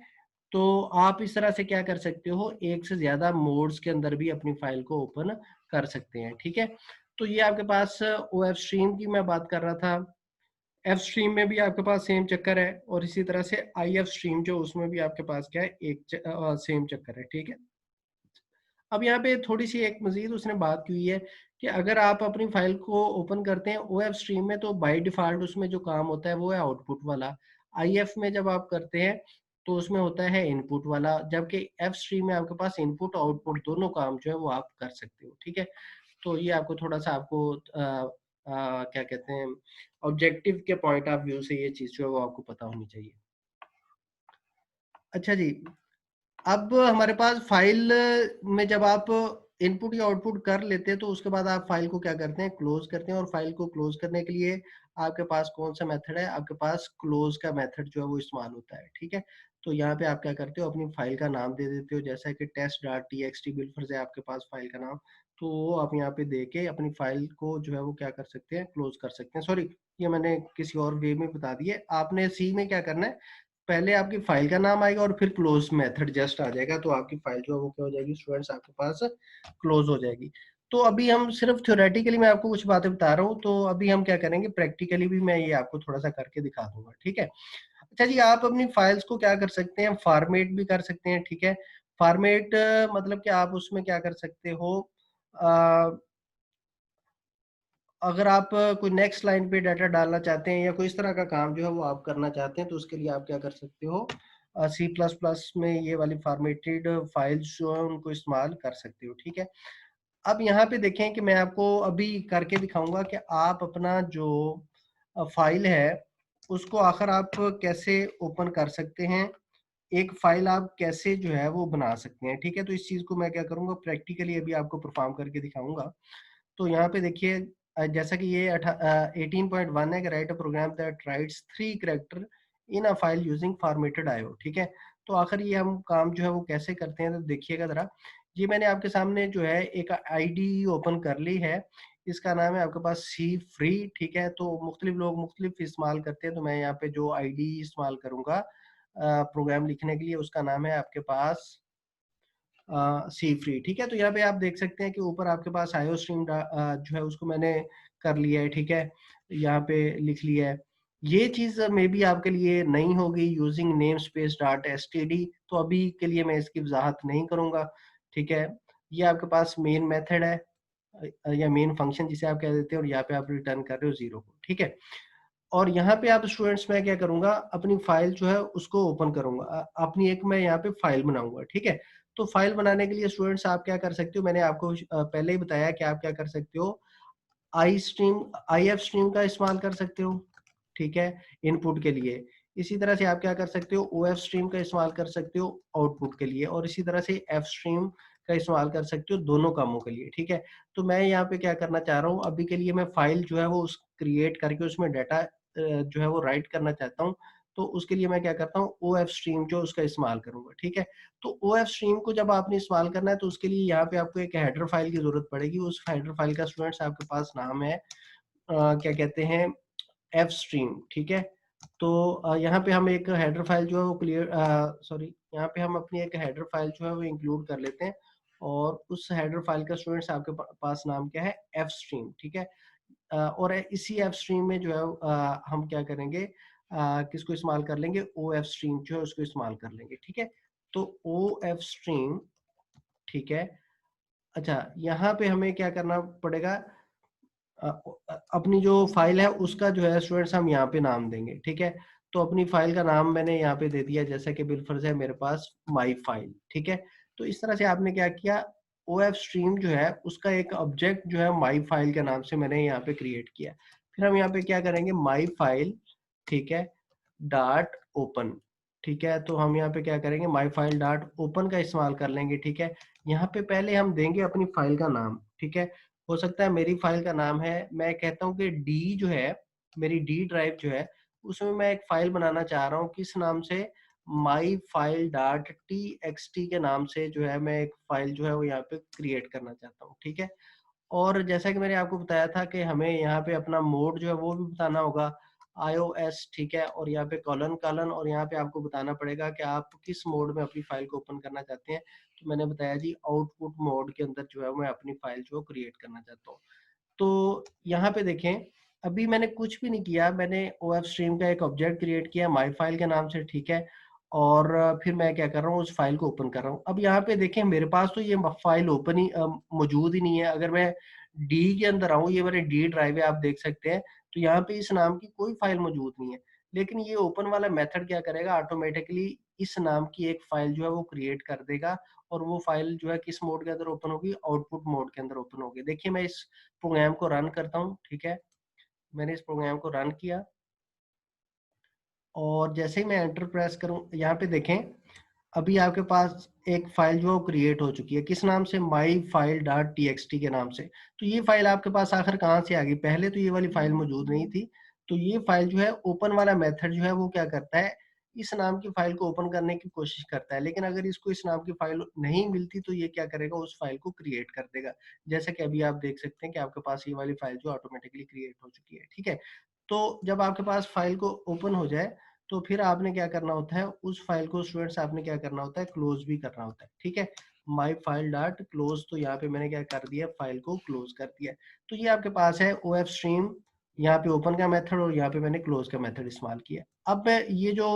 तो आप इस तरह से क्या कर सकते हो, एक से ज्यादा मोड्स के अंदर भी अपनी फाइल को ओपन कर सकते हैं। ठीक है, तो ये आपके पास OF स्ट्रीम की मैं बात कर रहा था। एफ स्ट्रीम में भी आपके पास सेम चक्कर है, और इसी तरह से IF स्ट्रीम जो उसमें भी आपके पास क्या है, एक सेम चक्कर है। ठीक है, अब यहाँ पे थोड़ी सी एक मजीद उसने बात की हुई है कि अगर आप अपनी फाइल को ओपन करते हैं OF स्ट्रीम में तो बाय डिफॉल्ट उसमें जो काम होता है वो है आउटपुट वाला। IF में जब आप करते हैं तो उसमें होता है इनपुट वाला, जबकि एफ स्ट्रीम में आपके पास इनपुट आउटपुट दोनों काम जो है वो आप कर सकते हो। ठीक है, तो ये आपको थोड़ा सा आपको क्या कहते हैं, ऑब्जेक्टिव के पॉइंट ऑफ व्यू से ये चीज जो है वो आपको पता होनी चाहिए। अच्छा जी, अब हमारे पास फाइल में जब आप इनपुट या आउटपुट कर लेते हैं तो उसके बाद आप फाइल को क्या करते हैं, क्लोज करते हैं। और फाइल को क्लोज करने के लिए आपके पास कौन सा मेथड है, आपके पास क्लोज का मेथड जो है वो इस्तेमाल होता है, ठीक है। तो यहाँ पे आप क्या करते हो, अपनी फाइल का नाम दे देते हो, जैसा कि test.txt बिलफर्ज है आपके पास फाइल का नाम। तो वो आप यहाँ पे दे के अपनी फाइल को जो है वो क्या कर सकते हैं, क्लोज कर सकते हैं। सॉरी, ये मैंने किसी और वे में बता दिए। आपने सी में क्या करना है, पहले आपकी फाइल का नाम आएगा और फिर क्लोज मेथड जस्ट आ जाएगा, तो आपकी फाइल जो है वो क्या हो जाएगी स्टूडेंट्स, आपके पास क्लोज हो जाएगी। तो अभी हम सिर्फ थ्योरेटिकली मैं आपको कुछ बातें बता रहा हूँ, तो अभी हम क्या करेंगे, प्रैक्टिकली भी मैं ये आपको थोड़ा सा करके दिखा दूंगा, ठीक है। अच्छा जी, आप अपनी फाइल्स को क्या कर सकते हैं, फॉर्मेट भी कर सकते हैं, ठीक है। फॉर्मेट मतलब कि आप उसमें क्या कर सकते हो, अगर आप कोई नेक्स्ट लाइन पे डाटा डालना चाहते हैं या कोई इस तरह का काम जो है वो आप करना चाहते हैं, तो उसके लिए आप क्या कर सकते हो, सी प्लस प्लस में ये वाली फॉर्मेटेड फाइल्स जो है उनको इस्तेमाल कर सकते हो, ठीक है। अब यहाँ पे देखें कि मैं आपको अभी करके दिखाऊंगा कि आप अपना जो फाइल है उसको आखिर आप कैसे ओपन कर सकते हैं, एक फाइल आप कैसे जो है वो बना सकते हैं, ठीक है। तो इस चीज़ को मैं क्या करूंगा, प्रैक्टिकली अभी आपको परफॉर्म करके दिखाऊंगा। तो यहाँ पे देखिए, जैसा कि ये 18.1 है कि write a program that writes 3 character in a file using formatted IO, ठीक है। तो आखिर ये हम काम जो है वो कैसे करते हैं, तो देखिएगा जरा। ये मैंने आपके सामने जो है एक आईडी ओपन कर ली है, इसका नाम है आपके पास सी फ्री, ठीक है। तो मुख्तलिफ लोग मुख्तलिफ इस्तेमाल करते हैं, तो मैं यहाँ पे जो आईडी इस्तेमाल करूंगा प्रोग्राम लिखने के लिए, उसका नाम है आपके पास सी फ्री, ठीक है। तो यहाँ पे आप देख सकते हैं कि ऊपर आपके पास आईओ स्ट्रीम जो है उसको मैंने कर लिया है, ठीक है। यहाँ पे लिख लिया है। ये चीज मे भी आपके लिए नहीं होगी, using name space dot S T D, तो अभी के लिए मैं इसकी वजाहत नहीं करूंगा, ठीक है। ये आपके पास मेन मेथड है या मेन फंक्शन जिसे आप कह देते हैं, और यहाँ पे आप रिटर्न कर रहे हो 0 को, ठीक है। और यहाँ पे आप स्टूडेंट्स मैं क्या करूंगा, अपनी फाइल जो है उसको ओपन करूंगा, अपनी एक मैं यहाँ पे फाइल बनाऊंगा, ठीक है। तो फाइल बनाने के लिए स्टूडेंट्स आप क्या कर सकते हो, मैंने आपको पहले ही बताया कि आप क्या कर सकते हो, I stream, I F stream का इस्तेमाल कर सकते हो, ठीक है, इनपुट के लिए। इसी तरह से आप क्या कर सकते हो, ओ एफ स्ट्रीम का इस्तेमाल कर सकते हो आउटपुट के लिए, और इसी तरह से एफ स्ट्रीम का इस्तेमाल कर सकते हो दोनों कामों के लिए, ठीक है। तो मैं यहाँ पे क्या करना चाह रहा हूँ, अभी के लिए मैं फाइल जो है वो उस क्रिएट करके उसमें डाटा जो है वो राइट करना चाहता हूँ। तो उसके लिए मैं क्या करता हूँ, ओ एफ स्ट्रीम जो उसका इस्तेमाल करूंगा, ठीक है। तो ओ एफ स्ट्रीम को जब आपने इस्तेमाल करना है, तो उसके लिए यहाँ पे आपको एक हेडर फाइल की जरूरत पड़ेगी। उस हेडर फाइल का स्टूडेंट्स आपके पास नाम है क्या कहते हैं, एफ स्ट्रीम, ठीक है। तो यहाँ पे हम एक हेडर फाइल जो है वो क्लियर, सॉरी, यहाँ पे हम अपनी एक हेडर फाइल जो है वो इंक्लूड कर लेते हैं, और उस हेडर फाइल का स्टूडेंट्स आपके पास नाम क्या है, एफ स्ट्रीम, ठीक है। और इसी एफ स्ट्रीम में जो है हम क्या करेंगे, किसको इस्तेमाल कर लेंगे, ओ एफ स्ट्रीम जो है उसको इस्तेमाल कर लेंगे, ठीक है। तो ओ एफ स्ट्रीम, ठीक है। अच्छा, यहाँ पे हमें क्या करना पड़ेगा, अपनी जो फाइल है उसका जो है स्टूडेंट्स हम यहाँ पे नाम देंगे, ठीक है। तो अपनी फाइल का नाम मैंने यहाँ पे दे दिया, जैसा कि बिलफर्ज है मेरे पास माई फाइल, ठीक है। तो इस तरह से आपने क्या किया, ओ एफ स्ट्रीम जो है उसका एक ऑब्जेक्ट जो है माई फाइल के नाम से मैंने यहाँ पे क्रिएट किया। फिर हम यहाँ पे क्या करेंगे, माई फाइल, ठीक है, डॉट ओपन, ठीक है। तो हम यहाँ पे क्या करेंगे, माई फाइल डॉट ओपन का इस्तेमाल कर लेंगे, ठीक है। यहाँ पे पहले हम देंगे अपनी फाइल का नाम, ठीक है। हो सकता है मेरी फाइल का नाम है, मैं कहता हूँ कि डी जो है, मेरी डी ड्राइव जो है उसमें मैं एक फाइल बनाना चाह रहा हूँ, किस नाम से, my file dot T x T के नाम से जो है मैं एक फाइल जो है वो यहाँ पे क्रिएट करना चाहता हूँ, ठीक है। और जैसा कि मैंने आपको बताया था कि हमें यहाँ पे अपना मोड जो है वो भी बताना होगा, iOS, ठीक है। और यहाँ पे कॉलन कॉलन, और यहाँ पे आपको बताना पड़ेगा कि आप किस मोड में अपनी फाइल को ओपन करना चाहते हैं। तो मैंने बताया जी, आउटपुट मोड के अंदर जो है मैं अपनी फाइल जो क्रिएट करना चाहता हूँ। तो यहाँ पे देखें, अभी मैंने कुछ भी नहीं किया, मैंने ओ एफ स्ट्रीम का एक ऑब्जेक्ट क्रिएट किया माई फाइल के नाम से, ठीक है। और फिर मैं क्या कर रहा हूँ, उस फाइल को ओपन कर रहा हूँ। अब यहाँ पे देखें, मेरे पास तो ये फाइल ओपन ही मौजूद ही नहीं है। अगर मैं डी के अंदर आऊँ, ये मेरे डी ड्राइव है, आप देख सकते हैं। तो यहाँ पे इस नाम की कोई फाइल मौजूद नहीं है। लेकिन ये ओपन वाला मेथड क्या करेगा, ऑटोमेटिकली इस नाम की एक फाइल जो है वो क्रिएट कर देगा, और वो फाइल जो है किस मोड के अंदर ओपन होगी, आउटपुट मोड के अंदर ओपन होगी। देखिए मैं इस प्रोग्राम को रन करता हूँ, ठीक है। मैंने इस प्रोग्राम को रन किया, और जैसे ही मैं एंटर प्रेस करूँ, यहाँ पे देखें अभी आपके पास एक फाइल जो क्रिएट हो चुकी है, किस नाम से, माई फाइल डॉट टी के नाम से। तो ये फाइल आपके पास आखिर कहाँ से आ गई, पहले तो ये वाली फाइल मौजूद नहीं थी। तो ये फाइल जो है ओपन वाला मेथड जो है वो क्या करता है, इस नाम की फाइल को ओपन करने की कोशिश करता है, लेकिन अगर इसको इस नाम की फाइल नहीं मिलती तो ये क्या करेगा, उस फाइल को क्रिएट कर देगा। जैसे कि अभी आप देख सकते हैं कि आपके पास ये वाली फाइल जो ऑटोमेटिकली क्रिएट हो चुकी है, ठीक है। तो जब आपके पास फाइल को ओपन हो जाए तो फिर आपने क्या करना होता है, उस फाइल को स्टूडेंट्स आपने क्या करना होता है, क्लोज भी करना होता है, ठीक है। माई फाइल डॉट क्लोज, तो यहाँ पे मैंने क्या कर दिया, फाइल को क्लोज कर दिया। तो ये आपके पास है ओ एफ स्ट्रीम, यहाँ पे ओपन का मेथड और यहाँ पे मैंने क्लोज का मेथड इस्तेमाल किया। अब मैं ये जो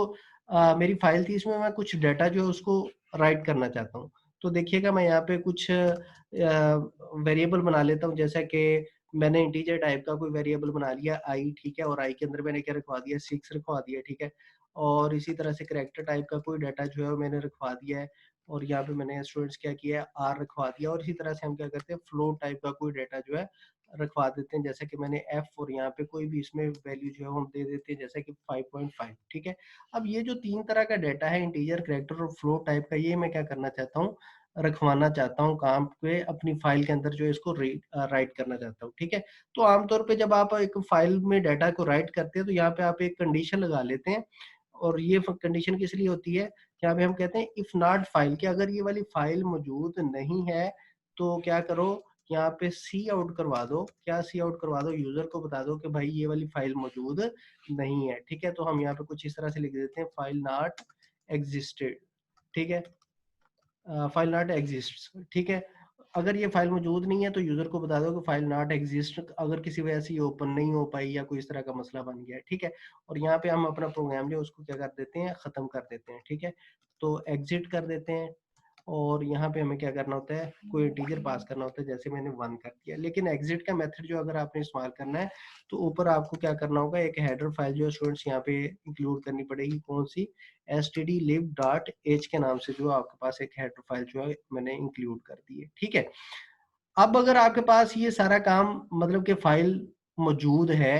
मेरी फाइल थी इसमें मैं कुछ डाटा जो है उसको राइट करना चाहता हूँ। तो देखिएगा मैं यहाँ पे कुछ वेरिएबल बना लेता हूँ, जैसा कि मैंने इंटीजर टाइप का कोई वेरिएबल बना लिया आई, ठीक है, और आई के अंदर मैंने क्या रखवा दिया, 6 रखवा दिया, ठीक है। और इसी तरह से करैक्टर टाइप का कोई डाटा जो है वो मैंने रखवा दिया है, और यहाँ पे मैंने स्टूडेंट्स क्या किया है, आर रखवा दिया। और इसी तरह से हम क्या करते हैं, फ्लोट टाइप का कोई डाटा जो है रखवा देते हैं, जैसे कि मैंने एफ, और यहाँ पे कोई भी इसमें वैल्यू जो है वो हम दे देते हैं, जैसे कि 5.5, ठीक है। अब ये जो 3 तरह का डाटा है, इंटीजर, करैक्टर और फ्लोट टाइप का, ये मैं क्या करना चाहता हूँ, रखवाना चाहता हूँ काम पे, अपनी फाइल के अंदर जो है इसको राइट करना चाहता हूँ, ठीक है। तो आमतौर पे जब आप एक फाइल में डाटा को राइट करते हैं तो यहाँ पे आप एक कंडीशन लगा लेते हैं, और ये कंडीशन किस लिए होती है, यहाँ पे हम कहते हैं इफ नॉट फाइल, कि अगर ये वाली फाइल मौजूद नहीं है तो क्या करो, यहाँ पे सी आउट करवा दो। क्या सी आउट करवा दो, यूजर को बता दो कि भाई ये वाली फाइल मौजूद नहीं है, ठीक है। तो हम यहाँ पे कुछ इस तरह से लिख देते हैं, फाइल नॉट एग्जिस्टेड, ठीक है, फाइल नॉट एग्जिस्ट, ठीक है। अगर ये फाइल मौजूद नहीं है तो यूजर को बता दो कि फाइल नॉट एग्जिस्ट, अगर किसी वजह से ये ओपन नहीं हो पाई या कोई इस तरह का मसला बन गया है, ठीक है। और यहाँ पे हम अपना प्रोग्राम जो उसको क्या कर देते हैं, खत्म कर देते हैं, ठीक है। तो एग्जिट कर देते हैं, और यहाँ पे हमें क्या करना होता है, कोई इंटीजर पास करना होता है, जैसे मैंने 1 कर दिया। लेकिन एग्जिट का मेथड जो अगर आपने इस्तेमाल करना है तो ऊपर आपको क्या करना होगा, एक हेडर फाइल जो स्टूडेंट्स यहाँ पे इंक्लूड करनी पड़ेगी, कौन सी, stdlib.h के नाम से, जो आपके पास एक हेडर फाइल जो है मैंने इंक्लूड कर दी है, ठीक है। अब अगर आपके पास ये सारा काम मतलब कि फाइल मौजूद है,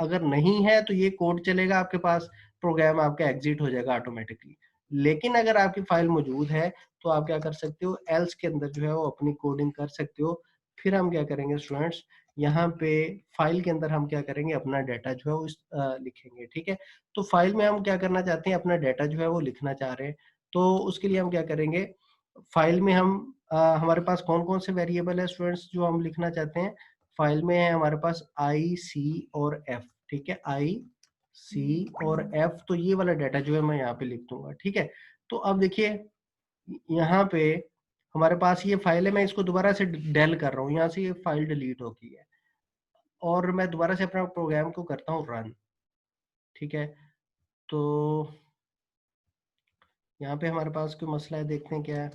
अगर नहीं है तो ये कोड चलेगा आपके पास, प्रोग्राम आपका एग्जिट हो जाएगा ऑटोमेटिकली। लेकिन अगर आपकी फाइल मौजूद है तो आप क्या कर सकते हो, एल्स के अंदर जो है वो अपनी कोडिंग कर सकते हो। फिर हम क्या करेंगे स्टूडेंट्स, यहाँ पे फाइल के अंदर हम क्या करेंगे, अपना डाटा जो है वो लिखेंगे, ठीक है। तो फाइल में हम क्या करना चाहते हैं, अपना डाटा जो है वो लिखना चाह रहे हैं। तो उसके लिए हम क्या करेंगे, फाइल में हम हमारे पास कौन कौन से वेरिएबल है स्टूडेंट्स जो हम लिखना चाहते हैं, फाइल में है हमारे पास आई, सी और एफ, ठीक है, आई, सी और एफ। तो ये वाला डाटा जो है मैं यहाँ पे लिख दूंगा, ठीक है। तो अब देखिए यहाँ पे हमारे पास ये फाइल है, मैं इसको दोबारा से डेल कर रहा हूँ, यहाँ से ये फाइल डिलीट हो गई है, और मैं दोबारा से अपना प्रोग्राम को करता हूँ रन, ठीक है। तो यहाँ पे हमारे पास कोई मसला है, देखते हैं क्या है।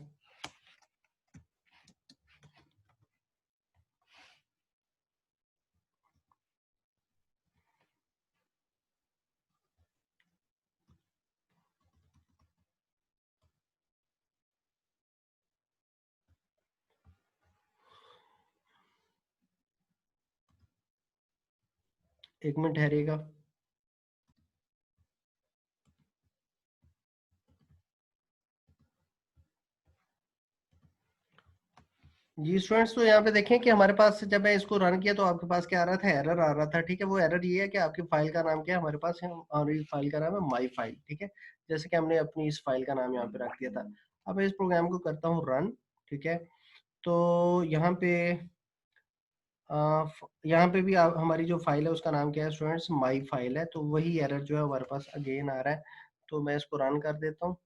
एक मिनट ठहरिएगा। जी स्टूडेंट्स, तो यहाँ पे देखें कि हमारे पास जब मैं इसको रन किया तो आपके पास क्या आ रहा था, एरर आ रहा था, ठीक है। वो एरर ये है कि आपकी फाइल का नाम क्या है, हमारे पास है, और इस फाइल का नाम है माई फाइल, ठीक है। जैसे कि हमने अपनी इस फाइल का नाम यहाँ पे रख दिया था। अब मैं इस प्रोग्राम को करता हूँ रन, ठीक है। तो यहाँ पे यहाँ पे भी हमारी जो फाइल है उसका नाम क्या है स्टूडेंट्स, माई फाइल है। तो वही एरर जो है हमारे पास अगेन आ रहा है। तो मैं इसको रन कर देता हूँ,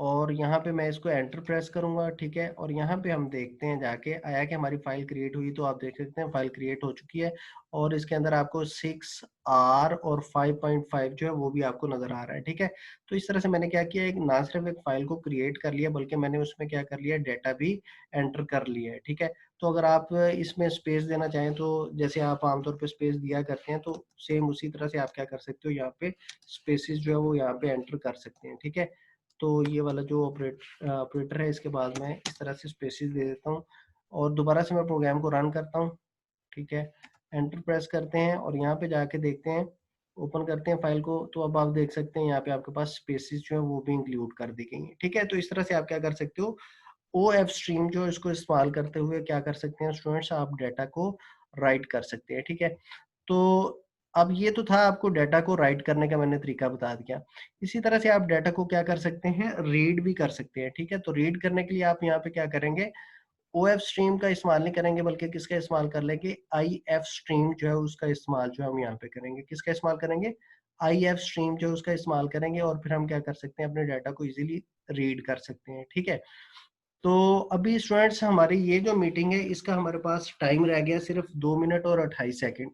और यहाँ पे मैं इसको एंटर प्रेस करूंगा, ठीक है। और यहाँ पे हम देखते हैं जाके आया कि हमारी फाइल क्रिएट हुई, तो आप देख सकते हैं फाइल क्रिएट हो चुकी है, और इसके अंदर आपको 6R और 5.5 जो है वो भी आपको नजर आ रहा है, ठीक है। तो इस तरह से मैंने क्या किया, एक ना सिर्फ एक फाइल को क्रिएट कर लिया, बल्कि मैंने उसमें क्या कर लिया, डाटा भी एंटर कर लिया है, ठीक है। तो अगर आप इसमें स्पेस देना चाहें तो जैसे आप आमतौर पर स्पेस दिया करते हैं, तो सेम उसी तरह से आप क्या कर सकते हो, यहाँ पे स्पेसिस जो है वो यहाँ पे एंटर कर सकते हैं, ठीक है। तो ये वाला जो ऑपरेटर है, इसके बाद मैं इस तरह से स्पेसिस दे देता हूँ, और दोबारा से मैं प्रोग्राम को रन करता हूँ, ठीक है। एंटर प्रेस करते हैं और यहाँ पे जाके देखते हैं ओपन करते हैं फाइल को, तो अब आप देख सकते हैं यहाँ पे आपके पास स्पेसेस जो है वो भी इंक्लूड कर दी गई हैं। ठीक है, तो इस तरह से आप क्या कर सकते हो, ओ एफ स्ट्रीम जो है इसको इस्तेमाल करते हुए क्या कर सकते हैं स्टूडेंट्स, आप डाटा को राइट कर सकते हैं। ठीक है, तो अब ये तो था आपको डाटा को राइट करने का मैंने तरीका बता दिया। इसी तरह से आप डाटा को क्या कर सकते हैं, रीड भी कर सकते हैं। ठीक है, तो रीड करने के लिए आप यहाँ पे क्या करेंगे, ओएफ स्ट्रीम का इस्तेमाल नहीं करेंगे, बल्कि किसका इस्तेमाल कर लेंगे, आई एफ स्ट्रीम जो है उसका इस्तेमाल जो है हम यहाँ पे करेंगे। किसका इस्तेमाल करेंगे, आई एफ स्ट्रीम जो है उसका इस्तेमाल करेंगे, और फिर हम क्या कर सकते हैं, अपने डाटा को इजीली रीड कर सकते हैं। ठीक है, तो अभी स्टूडेंट्स हमारी ये जो मीटिंग है इसका हमारे पास टाइम रह गया सिर्फ 2 मिनट और 28 सेकेंड।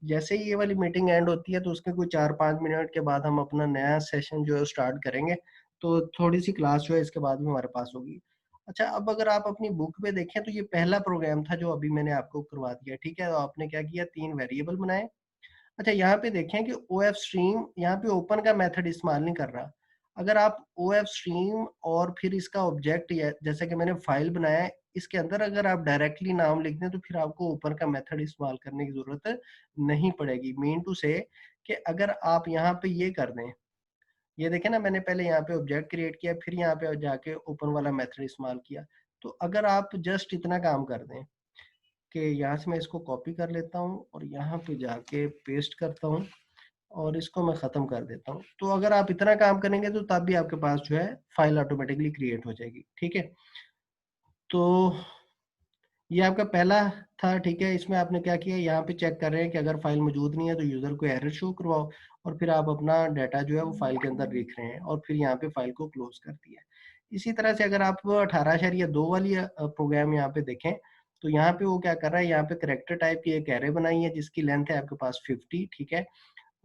जैसे ही ये वाली मीटिंग एंड होती है तो उसके कोई 4-5 मिनट के बाद हम अपना नया सेशन जो है स्टार्ट करेंगे, तो थोड़ी सी क्लास जो है इसके बाद में हमारे पास होगी। अच्छा, अब अगर आप अपनी बुक पे देखें तो ये पहला प्रोग्राम था जो अभी मैंने आपको करवा दिया। ठीक है, तो आपने क्या किया, 3 वेरिएबल बनाए। अच्छा, यहाँ पे देखें कि ओ एफ स्ट्रीम यहाँ पे ओपन का मेथड इस्तेमाल नहीं कर रहा। अगर आप ओ एफ स्ट्रीम और फिर इसका ऑब्जेक्ट जैसे कि मैंने फाइल बनाया है, इसके अंदर अगर आप डायरेक्टली नाम लिख दें तो फिर आपको ओपन का मेथड इस्तेमाल करने की जरूरत नहीं पड़ेगी। मीन टू से कि अगर आप यहाँ पे ये कर दें, ये देखें ना, मैंने पहले यहाँ पे ऑब्जेक्ट क्रिएट किया, फिर यहाँ पे जाके ओपन वाला मेथड इस्तेमाल किया। तो अगर आप जस्ट इतना काम कर दें कि यहाँ से मैं इसको कॉपी कर लेता हूँ और यहाँ पे जाके पेस्ट करता हूँ और इसको मैं ख़त्म कर देता हूँ, तो अगर आप इतना काम करेंगे तो तब भी आपके पास जो है फाइल ऑटोमेटिकली क्रिएट हो जाएगी। ठीक है, तो ये आपका पहला था। ठीक है, इसमें आपने क्या किया, यहाँ पे चेक कर रहे हैं कि अगर फाइल मौजूद नहीं है तो यूज़र को एरर शो करवाओ, और फिर आप अपना डाटा जो है वो फाइल के अंदर लिख रहे हैं, और फिर यहाँ पे फाइल को क्लोज कर दिया। इसी तरह से अगर आप 18/2 वाली प्रोग्राम यहाँ पे देखें, तो यहाँ पे वो क्या कर रहा है, यहाँ पे करेक्टर टाइप की एक एरे बनाई है जिसकी लेंथ है आपके पास 50। ठीक है,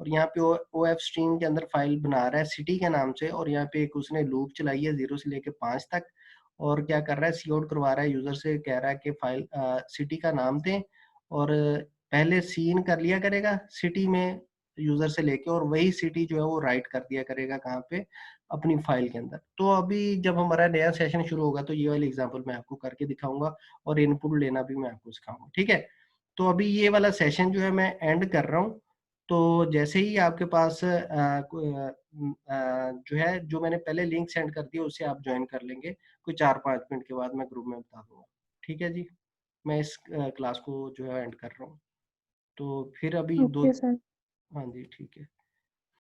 और यहाँ पे ओ एफ स्ट्रीम के अंदर फाइल बना रहा है सिटी के नाम से, और यहाँ पे एक उसने लूप चलाई है 0 से लेके 5 तक, और क्या कर रहा है, सी आउट करवा रहा है यूजर से, कह रहा है कि फाइल सिटी का नाम दें, और पहले सीन कर लिया करेगा सिटी में यूजर से लेके, और वही सिटी जो है वो राइट कर दिया करेगा कहाँ पे, अपनी फाइल के अंदर। तो अभी जब हमारा नया सेशन शुरू होगा तो ये वाली एग्जांपल मैं आपको करके दिखाऊंगा, और इनपुट लेना भी मैं आपको सिखाऊंगा। ठीक है, तो अभी ये वाला सेशन जो है मैं एंड कर रहा हूँ। तो जैसे ही आपके पास जो है, जो मैंने पहले लिंक सेंड कर दिया उसे आप ज्वाइन कर लेंगे, कोई 4-5 मिनट के बाद मैं ग्रुप में बता दूंगा। ठीक है जी, मैं इस क्लास को जो है एंड कर रहा हूँ। तो फिर अभी दो, ओके सर। हाँ जी ठीक है।